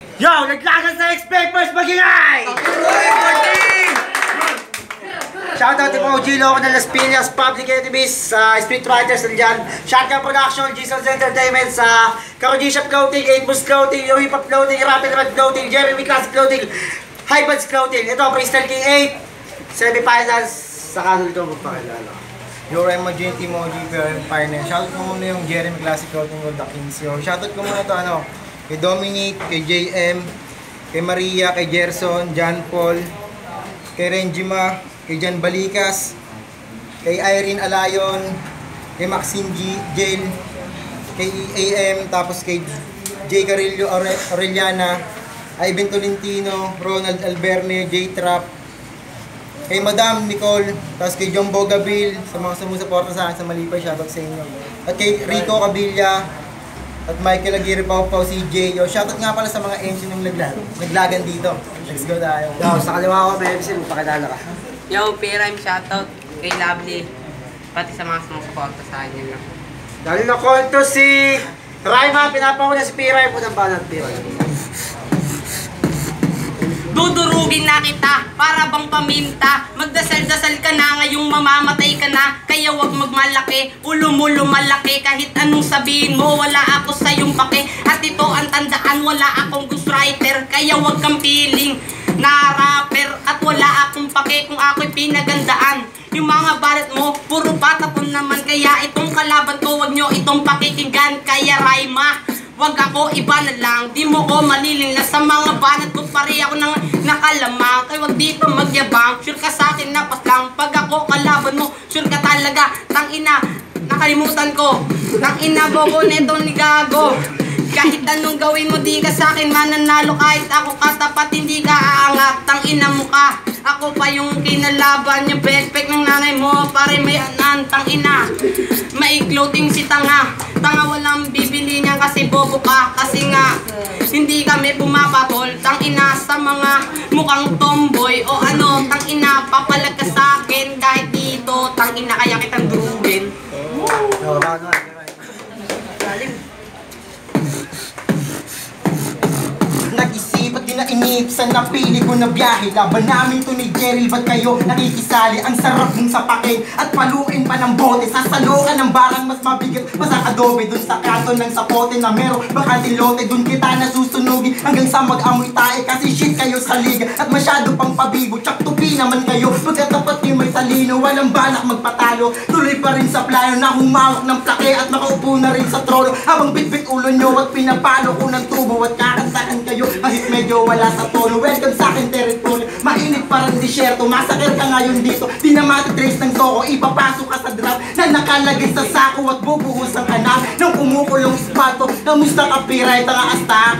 Yo! Naglagas sa expectors magingay! Shoutout to Mo Gilo ako ng Las Piñas, Public Enemies, Street Writers nandyan. Shotgun Production, Jesus Entertainment, sa Karoji Shop Clothing, 8 Moose Clothing, Yo Hip Hop Clothing, Rapid Red Clothing, Jeremy Classic Clothing, High Buds Clothing. Ito, Freestyle King 8, Semi-Finals, sa kanal ito magpakilala. Yo, I'm Magenti Moji, pero Empire na. Shoutout ko muna yung Jeremy Classic Clothing of the Kings. Yo, shoutout ko muna ito, kay Dominic, kay JM, kay Maria, kay Gerson, John Paul, kay Renjima, kay Jan Balikas, kay Irene Alayon, kay Maxine Jail, kay AM, tapos kay J. Carillo Aureliana, Ivan Tolentino, Ronald Alberne, J. Trap, kay Madam Nicole, tapos kay John Bogabil, sa mga sumusuporta sa akin sa Malipay, shoutout sa inyo. At kay Rico Cabilla, at Michael Aguirre, Pau CJ. Yo, shoutout nga pala sa mga MC ng naglagan dito. Let's go tayo. Yo, sa kaliwa ko, may MC, magpakilala ka. Yo, P-Rhyme, shoutout kay Lovely, pati sa mga sumusuporta sa akin. Dahil nakonto si Raima, pinapakuna si P-Rhyme, unang banat P-Rhyme. Dudurugin na kita, para bang paminta. Magdasal-dasal ka na, ngayong mamamatay ka na. Kaya wag magmalaki, ulo mo lumalaki. Kahit anong sabihin mo, wala ako sa iyong pake. At ito ang tandaan, wala akong ghostwriter. Kaya wag kang feeling na rapper. At wala akong pake kung ako'y pinagandaan. Yung mga balat mo, puro patapon naman. Kaya itong kalaban ko, wag nyo itong pakikinggan. Kaya Raima, wag ako, iba na lang. Di mo ko malilin na sa mga banat ko. Pare ako nang nakalamang. Kaya wag dito magyabang. Sure ka sa akin na pas lang. Pag ako kalaban mo, sure ka talaga. Tangina, nakalimutan ko. Tangina mo ko neto ni Gago. Kahit anong gawin mo, di ka sa akin mananalo. Kahit ako katapat, hindi ka aangat. Tangina mo ka. Ako pa yung kinalaban. Yung backpack ng nanay mo, pare may anan. Tangina, may clothing si tanga. Tanga walang bibili niya kasi bobo ka. Kasi nga, hindi kami pumapatol. Tangina sa mga mukhang tomboy. O ano, tangina, papalag ka sa akin. Kahit dito, tangina, kaya kitang durugin. Nag-isip at dinainip sa napili ko na biyahe. Laban namin to ni Jerry, ba't kayo nakikisali? Ang sarap mong sapakin at paluin pa ng bote. Sasalo ka ng barang mas mabigat pa sa adobe. Dun sa kato ng sapote na meron baka tilote. Dun kita nasusunugin hanggang sa mag-amoy tae. Kasi shit kayo sa liga at masyado pang pabibo. Tsak tupi naman kayo pagkatapat niyo may talino. Walang balak magpatalo, tuloy pa rin sa plano na humawak ng plake at makaupo na rin sa trono. Habang bitbit ulo nyo at pinapalo ko ng tubo at kakantakan kayo kahit medyo wala sa tono. Welcome sa akin territory, mainit parang disyerto. Masakir ka ngayon dito, di na matitrace ng toko. Ipapasok ka sa drop na nakalagay sa sako at bubuhos ang anak ng kumukulong ispato. Kamusta ka piray, tanga astak.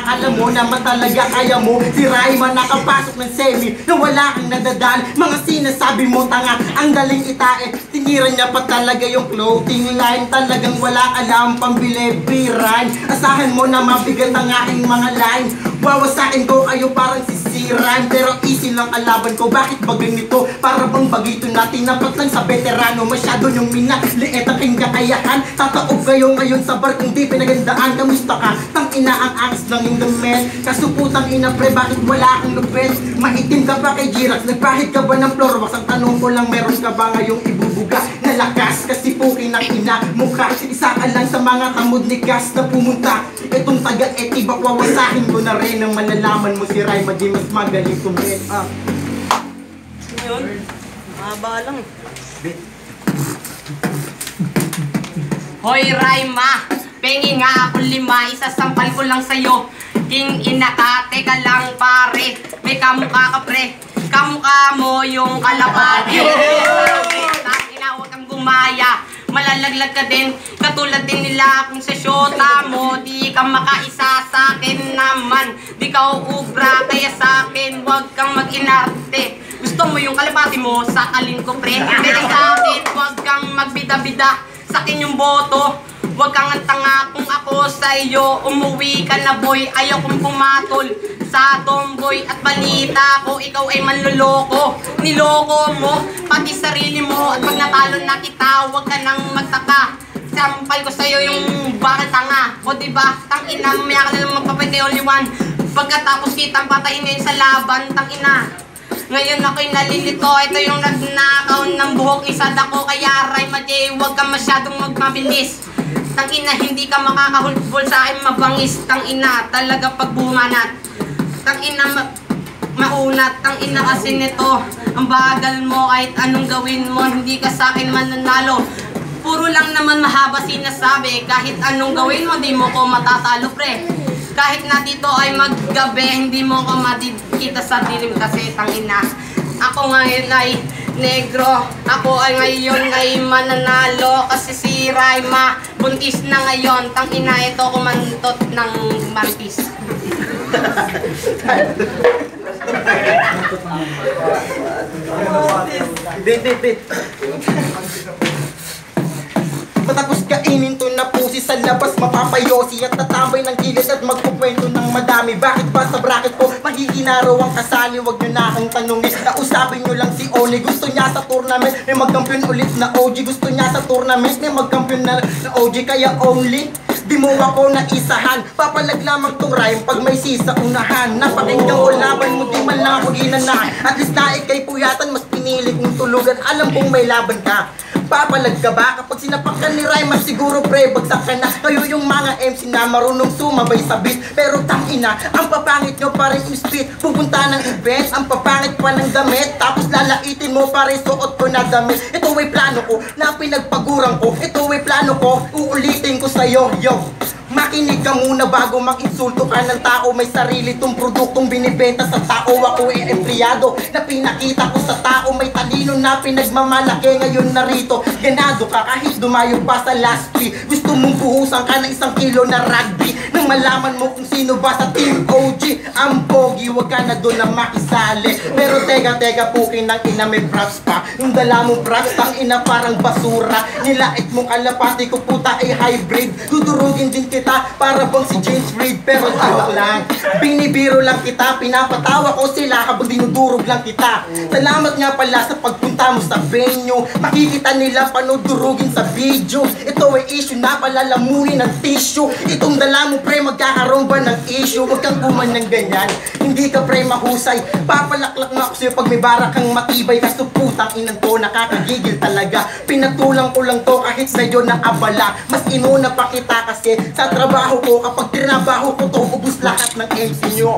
Alam mo naman talaga kaya mo. Si Raima nakapasok ng semi na wala kang nadadali. Mga sinasabi mo tanga, ang daling itae. Tiniran niya pa talaga yung clothing line. Talagang wala alam pambili piray. Asahan mo na mabigat ang aking mga line. Wawasakin ko kayo parang sisiran. Pero easy lang kalaban ko. Bakit ba ganito? Para bang bagito natin napat lang sa veterano. Masyado yung minaliit ang king kakayahan. Tataob kayo ngayon sa bar kung di pinagandaan. Kamusta ka? Tangina ang angas lang yung damit. Kasuputang ina pre, bakit wala kang lupit? Maitim ka ba kay Jirax? Nagpahid ka ba ng floor wax? Ang tanong ko lang, meron ka ba ngayong ibubuga na lakas? Kasi puki ng ina mukha. Isa ka lang sa mga kamod ni gas na pumunta. Itong taga-eti bak wawasahin ko na rin. Nang malalaman mo si Raima, di mas magaling tumit. Yun, mahaba lang eh. Hoy Raima, pengi nga ako 5, isasampal ko lang sa'yo. King ina ka, teka lang pare, may kamukha ka pre. Kamukha mo yung kalapati. Tangina, huwag kang gumaya. Malalaglag ka din, katulad din nila kung sa syota mo. Di ka makaisa sa akin naman. Di ka uubra, kaya sa akin huwag kang mag-inarte. Gusto mo yung kalapati mo, sakalin ko pre. Pero sa akin, huwag kang magbida-bida. Sa akin yung boto, huwag kang tanga. Kung ako sa iyo, umuwi ka na boy. Ayaw kong pumatol sa tomboy at balita ko, ikaw ay manloloko. Niloko mo, pati sarili mo. At pag natalo na kita, huwag ka nang magtaka. sampal ko sa'yo yung bakit tanga. O diba, tangina, mamaya ka na lang magpapay kay Only One. Pagkatapos kitang patayin ngayon sa laban, tangina. Ngayon ako'y nalilito, ito yung nagnakaw ng buhok ni Sadako. Kaya Rhyma J, huwag ka masyadong magmabilis. Tangina, hindi ka makakahulbol sa akin mabangis. Tangina, talaga pag bumanat. Tangina, maunat. Tangina kasi nito, ang bagal mo kahit anong gawin mo, hindi ka sa akin mananalo. Puro lang naman mahaba sinasabi, kahit anong gawin mo, di mo ko matatalo pre. Kahit na dito ay maggabi, hindi mo ko makikita sa dilim kasi tangina. Ako ngayon ay negro, ako ay ngayon ay mananalo kasi si Rhyma buntis na ngayon. Tangina, ito kumantot ng martis. Bit. Matapos kainin to na pusi sa labas, mapapayosi at tatambay ng gilid at magkukwento ng madami. Bakit ba sa bracket ko mahihinaraw ang kasali? Huwag nyo na akong tanungin, nausapin nyo lang si Oni. Gusto niya sa tournament may magkampiyon ulit na OG. Gusto niya sa tournament may magkampiyon na OG. Kaya only di mo ako naisahan, papalag lamang tong rhyme pag may sisa unahan. Napakinggan ko laban mo, di man lang ako ginanahan. At least na ikay puyatan, mas pinilit mong tulugan. Alam kong may laban ka, papalag ka ba? Kapag sinapak ka ni Rhyma, siguro pre, bagsak ka na. Kayo yung mga MC na marunong sumabay sa beat. Pero tangina, ang papangit nyo pa rin yung speed. Pupunta ng event, ang papangit pa ng damit. Tapos lalaitin mo pa rin suot ko na damit. Ito ay plano ko, na pinagpaguran ko. Ito ay plano ko, uulitin ko sa'yo, yo. Makinig ka muna bago mag-insulto ka ng tao. May sarili tong produktong binibenta sa tao. Ako ay empleyado na pinakita ko sa tao. May talino na pinagmamalaki, ngayon narito. Ganado ka kahit dumayo pa sa last plea. Gusto mong buhusan ka ng 1 kilo na rugby nang malaman mo kung sino ba sa Team OG ang pogi, wag ka na doon na makisali. Pero teka, pukin ng ina, may props pa. Yung dala mong props, tang ina parang basura. Nilait mong kalapati ko, puta ay hybrid. Dudurugin din kita para bang si James Reid. Pero tawag lang, binibiro lang kita. Pinapatawa ko sila habang dinudurog lang kita. Salamat nga pala sa pagpunta mo sa venue. Makikita nila paano durugin sa video. Ito ay issue na palalamunin ng tissue. Itong dala mo pre, magkakaroon ba ng issue? Huwag kang kuman ng ganyan, hindi ka pre mahusay. Papalaklak na ako sa'yo pag may bara kang matibay. Kaso putang inang to, nakakagigil talaga. Pinatulang ko lang to kahit sa'yo na abala. Mas inuna pa kita kasi sa trabaho ko. Kapag trinabaho ko to, ubus lahat ng MC nyo.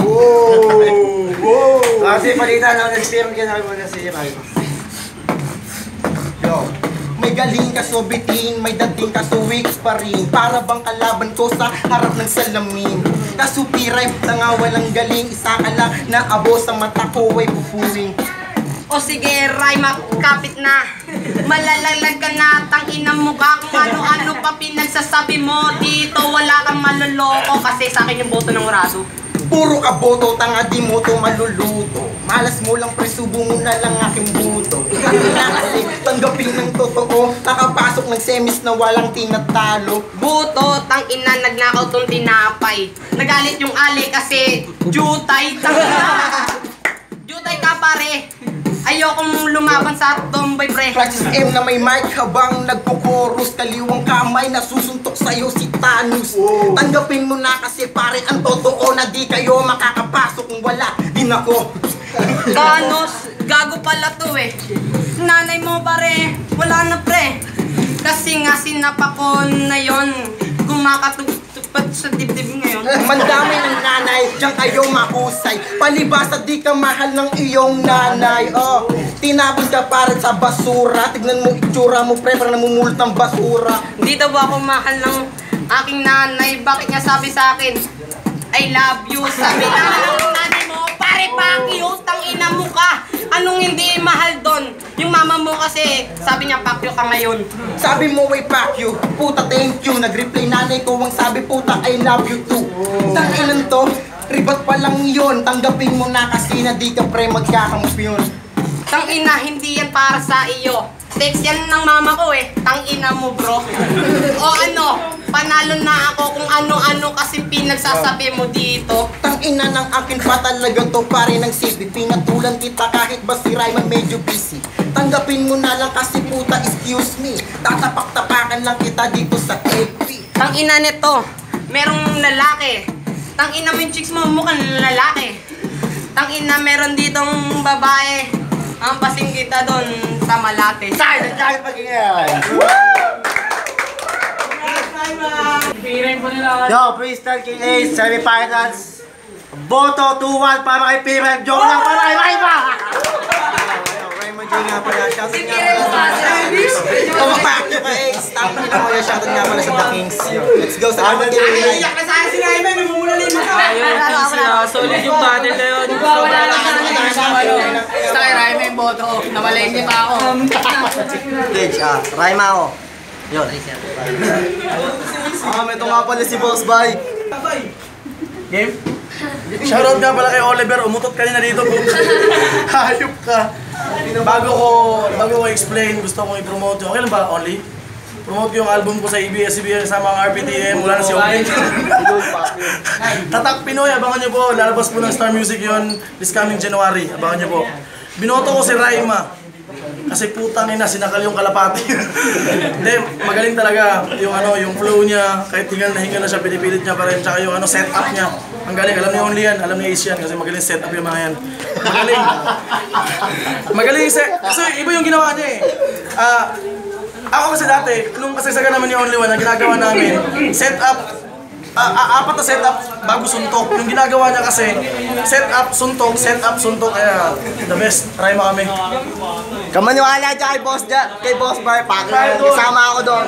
Kasi palitan ako ng spear, ginawa mo na si Rhyma. Yo. May galing ka so bitin, may dating ka so weeks pa rin. Para bang kalaban ko sa harap ng salamin. Kasupiray, nga walang galing. Isa ka lang na abo sa mata ko ay pupuring. O sige, Rhyma, kapit na. Malalalag ka na, tangina mo ka. Kung ano-ano pa pinagsasabi mo dito. Wala kang maloloko kasi sa akin yung boto ng Urado. Puro ka boto, tanga di mo to maluluto. Malas mo lang pre, subo mo na lang aking buto. Tangina kasi, tanggapin ng totoo. Nakapasok ng semis na walang tinatalo. Buto, tangina, nagnakaw tong tinapay. Nagalit yung ali kasi jutay, tangina. Jutay ka pare. Ayokong lumaban sa tomboy pre. Practice M na may mic habang nagpo-chorus. Kaliwang kamay nasusuntok sa'yo si Thanos. Tanggapin mo na kasi pare ang totoo na di kayo makakapasok kung wala din ako. Thanos, gago pala to eh. Nanay mo pare, wala na pre. Kasi nga sinapakon na yon, kumakatugtugpad sa dibdib ngayon. Mandami ng nanay, diyan kayo mahusay. Palibasa di ka mahal ng iyong nanay. Oh, tinapon ka para sa basura. Tignan mo itsura mo pre, parang namumulot ng basura. Hindi daw ako mahal ng aking nanay. Bakit niya sabi sa akin, I love you? Sabi na ng nanay mo, pare paki, utang ina mo ka. Anong hindi mahal doon? Yung mama mo kasi, sabi niya pakyo ka ngayon. Sabi mo ay fuck you, puta thank you. Nag-reply nanay ko ang sabi puta I love you too. Tanginan to, ribat pa lang yun. Tanggapin mo na kasi na di ka pre magkakampyon. Tangina, hindi yan para sa iyo. Text yan ng mama ko eh. Tangina mo bro. O ano, panalo na ako kung ano-ano kasi pinagsasabi mo dito. Tangina ng akin pa talaga to pare ng CV. Pinatulan kita kahit ba si Rhyma medyo busy. Tanggapin mo na lang kasi puta, excuse me. Tatapak-tapakan lang kita dito sa AP. Tangina nito, merong lalaki. Tangina mo yung chicks mo, mukhang lalaki. Tangina meron ditong babae. Ang pasing kita doon sa Malate. Silent Jacket pag-ingay! Yo, Freestyle King Ace, semi-finals. Boto 2-1 para kay Pirem. Joke lang para kay Raima! Raima J nga pala. Shoutout nga pala. Tumapak nyo ka Ace. Tapos nyo mo yung shoutout nga pala sa The Kings. Let's go sa mga game. Iyak na saan si Raima, namumulalim mo ka. Ayun, solid yung battle na yun. Wala lang basta kay Raima yung boto. Nawalay niya pa ako. Gage, Raima ako. Yun. Ito nga pala si Boss Bay. Game? Shoutout nga pala kay Oliver, umutot kanina dito po. Hayop ka. Bago ko explain, gusto kong i-promote yung, okay lang ba, Only? Promote yung album ko sa ABS-CBN sa mga RPTM, wala na si Only. Tatak Pinoy, abangan nyo po, lalabas po ng Star Music yon this coming January, abangan nyo po. Binoto ko si Raima. Kasi putang ina, sinakal yung kalapati. Hindi, magaling talaga yung flow niya, kahit hingal na siya, pinipilit niya pa rin, tsaka yung setup niya. Ang galing, alam niyo Only yan, alam niyo Ace yan, kasi magaling setup yung mga yan. Magaling. Magaling kasi iba yung ginawa niya eh. Ako kasi dati, nung kasagsagan naman ni Only One, ang ginagawa namin, setup, apat na setup bago suntok. Yung ginagawa niya kasi, setup, suntok, kaya the best, try mo kami. Kamaniwala dyan kay Boss Bar. Kasama ako doon.